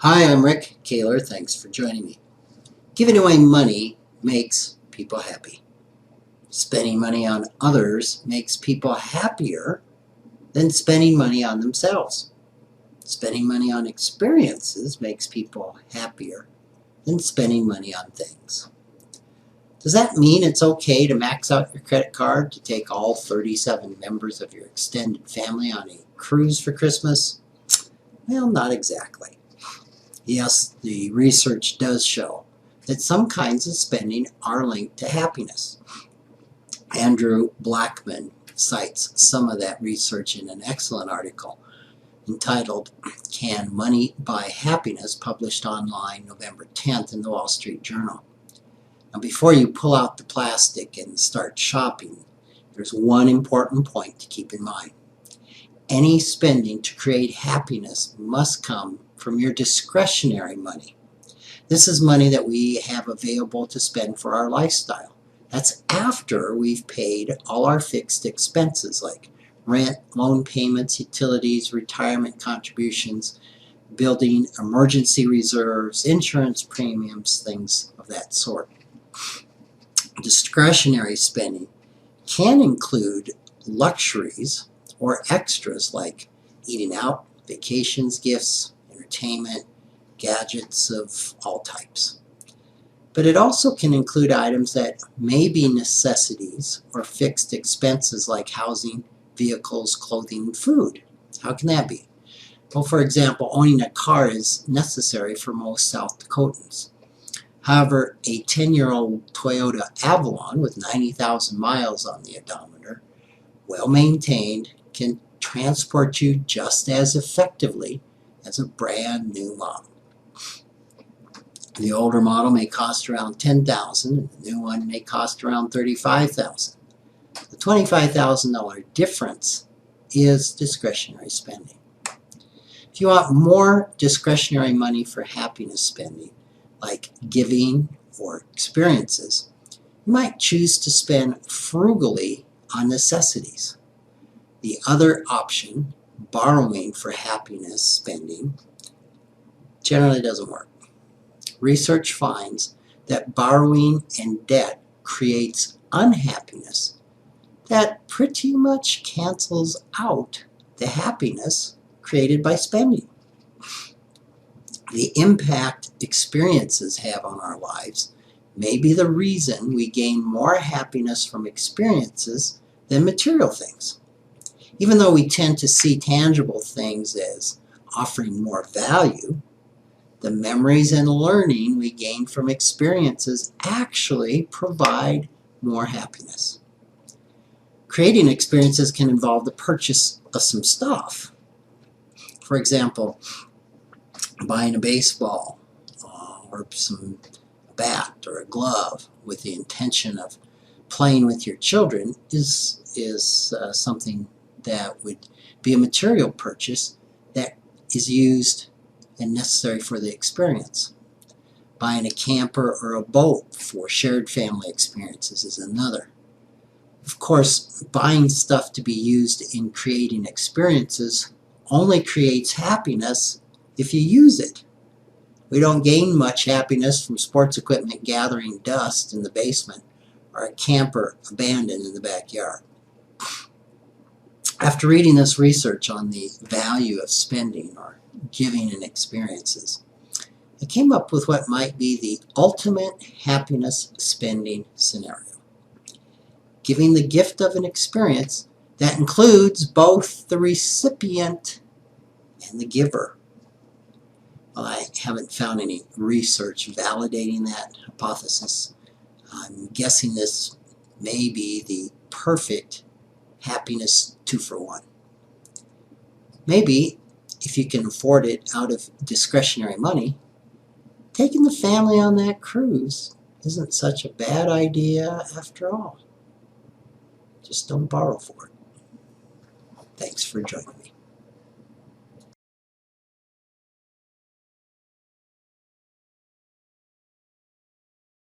Hi, I'm Rick Kaler. Thanks for joining me. Giving away money makes people happy. Spending money on others makes people happier than spending money on themselves. Spending money on experiences makes people happier than spending money on things. Does that mean it's okay to max out your credit card to take all 37 members of your extended family on a cruise for Christmas? Well, not exactly. Yes, the research does show that some kinds of spending are linked to happiness. Andrew Blackman cites some of that research in an excellent article entitled Can Money Buy Happiness?, published online November 10th in the Wall Street Journal. Now, before you pull out the plastic and start shopping, there's one important point to keep in mind. Any spending to create happiness must come from your discretionary money. This is money that we have available to spend for our lifestyle. That's after we've paid all our fixed expenses like rent, loan payments, utilities, retirement contributions, building emergency reserves, insurance premiums, things of that sort. Discretionary spending can include luxuries or extras like eating out, vacations, gifts, entertainment, gadgets of all types. But it also can include items that may be necessities or fixed expenses like housing, vehicles, clothing, and food. How can that be? Well, for example, owning a car is necessary for most South Dakotans. However, a 10-year-old Toyota Avalon with 90,000 miles on the odometer, well maintained, can transport you just as effectively as a brand new model. The older model may cost around $10,000 and the new one may cost around $35,000. The $25,000 difference is discretionary spending. If you want more discretionary money for happiness spending, like giving or experiences, you might choose to spend frugally on necessities. The other option, borrowing for happiness spending, generally doesn't work. Research finds that borrowing and debt creates unhappiness that pretty much cancels out the happiness created by spending. The impact experiences have on our lives may be the reason we gain more happiness from experiences than material things. Even though we tend to see tangible things as offering more value, the memories and learning we gain from experiences actually provide more happiness. Creating experiences can involve the purchase of some stuff. For example, buying a baseball or some bat or a glove with the intention of playing with your children is something that would be a material purchase that is used and necessary for the experience. Buying a camper or a boat for shared family experiences is another. Of course, buying stuff to be used in creating experiences only creates happiness if you use it. We don't gain much happiness from sports equipment gathering dust in the basement or a camper abandoned in the backyard. After reading this research on the value of spending or giving in experiences, I came up with what might be the ultimate happiness spending scenario. Giving the gift of an experience that includes both the recipient and the giver. Well, I haven't found any research validating that hypothesis. I'm guessing this may be the perfect happiness 2-for-1. Maybe, if you can afford it out of discretionary money, taking the family on that cruise isn't such a bad idea after all. Just don't borrow for it. Thanks for joining me.